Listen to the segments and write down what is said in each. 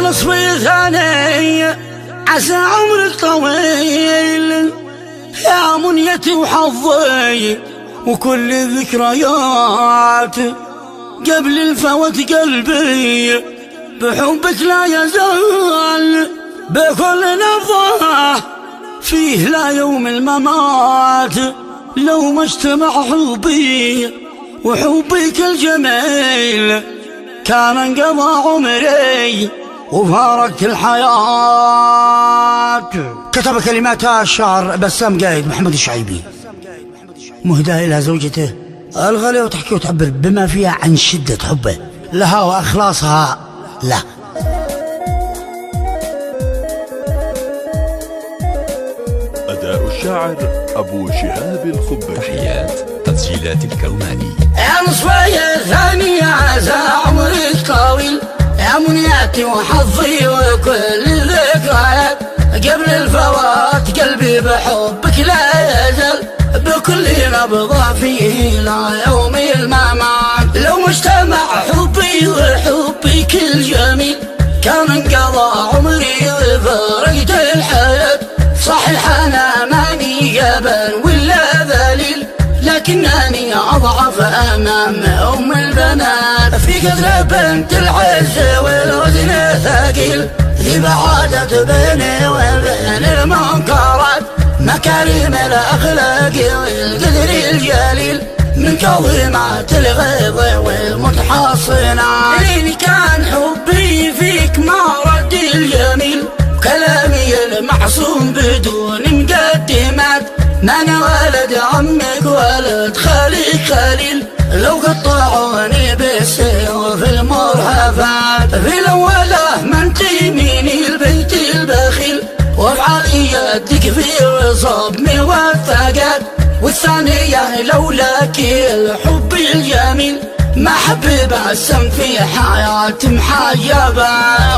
نصفي ثاني عسى عمرك طويل يا منيتي وحظي وكل الذكريات قبل الفوت قلبي بحبك لا يزال بكل نبضة فيه لا يوم الممات لو ما اجتمع حبي وحبك الجميل كان انقضى عمري وفارقت الحياة. كتب كلماتها الشاعر بسام قايد محمد الشعيبي مهداة إلى زوجته الغالية وتحكي وتعبر بما فيها عن شدة حبه لها وإخلاصها له. أداء الشاعر أبو شهاب الخبز. تحيات تسجيلات الكرماني. يا نصفي الثاني عسى عمرك طويل يا منياتي وحظي وكل الذكريات قبل الفوات قلبي بحبك لا يزال بكل نبضة فيه لا يوم الممات لو مجتمع حبي وحبك الجميل كان انقضى عمري وفارقت الحياة. صحيح انا ماني جبل ولا ذليل لكنني اضعف امام ام البنات في قدر بنت العز والوزن ثقيل ذي بعادة بيني وبين المنكرات مكارم الاخلاق والقدر الجليل من كظيمات الغيظ والمتحصنات لين كان حبي فيك ما رد الجميل كلامي المعصوم بدون مقدمات ما انا ولد عمك ولد خالك خليل لو قطعوني بالسيوف المرهفات في الاولى ما انتي من البيت البخيل وافعلي يدك في صبمي والثقات والثانية لولاك الحب الجميل ما حبب السم في حياتي محجبة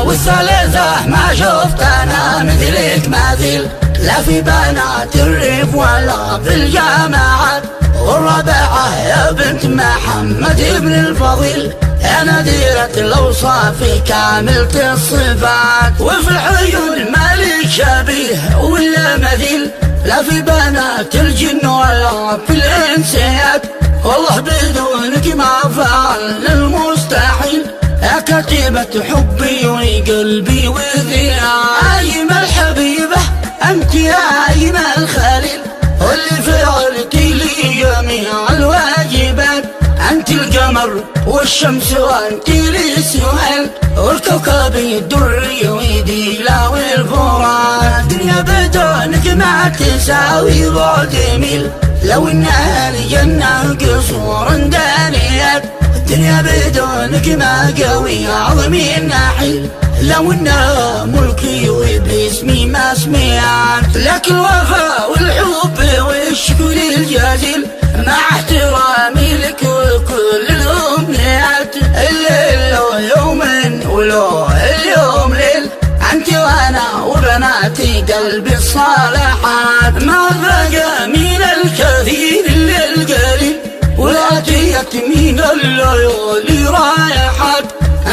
والثالثة ما شفت انا مثلك مثيل لا في بنات الريف ولا في الجامعات والرابعة يا بنت محمد ابن الفضيل يا نذيرة الأوصاف كاملة الصفات وفي العيون مالك شبيه ولا مثيل لا في بنات الجن ولا في الإنسيات والله بدونك ما فعلنا المستحيل يا كتيبة حبي وقلبي وذياع عايمة الحبيبة أنت يا عايمة الخليل واللي فعلتي لي جميع الواجبات أنت القمر والشمس وأنت لي سؤال والكوكب الدري ويديلا والفرات الدنيا بدونك ما تساوي بعد ميل لو انها الجنة قصور دانيات الدنيا بدونك ما قوي عظمي النحيل لو انها ملكي وباسمي ما سمعت لك الوفاء والحب والشكر الجزيل مع احترامي لك وكل الامنيات الليل يوم ولو اليوم ليل انت وانا وبناتي قلبي الصالحات ما بقى من الكثير للقليل والاتيت من الليالي رايحات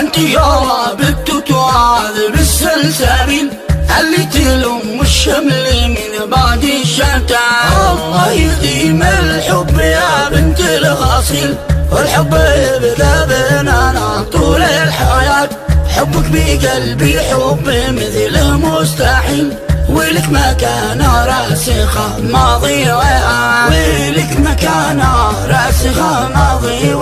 انت يا رابط تعاذب السلسبيل اللي تلم الشمل من بعد الشتاء الله يديم الحب يا بنت الغصيل والحب يبقى بيننا طول الحياة حبك بقلبي حب مثل مستحيل ولك مكانة راسخة ماضي وآن ولك مكانة راسخة ماضي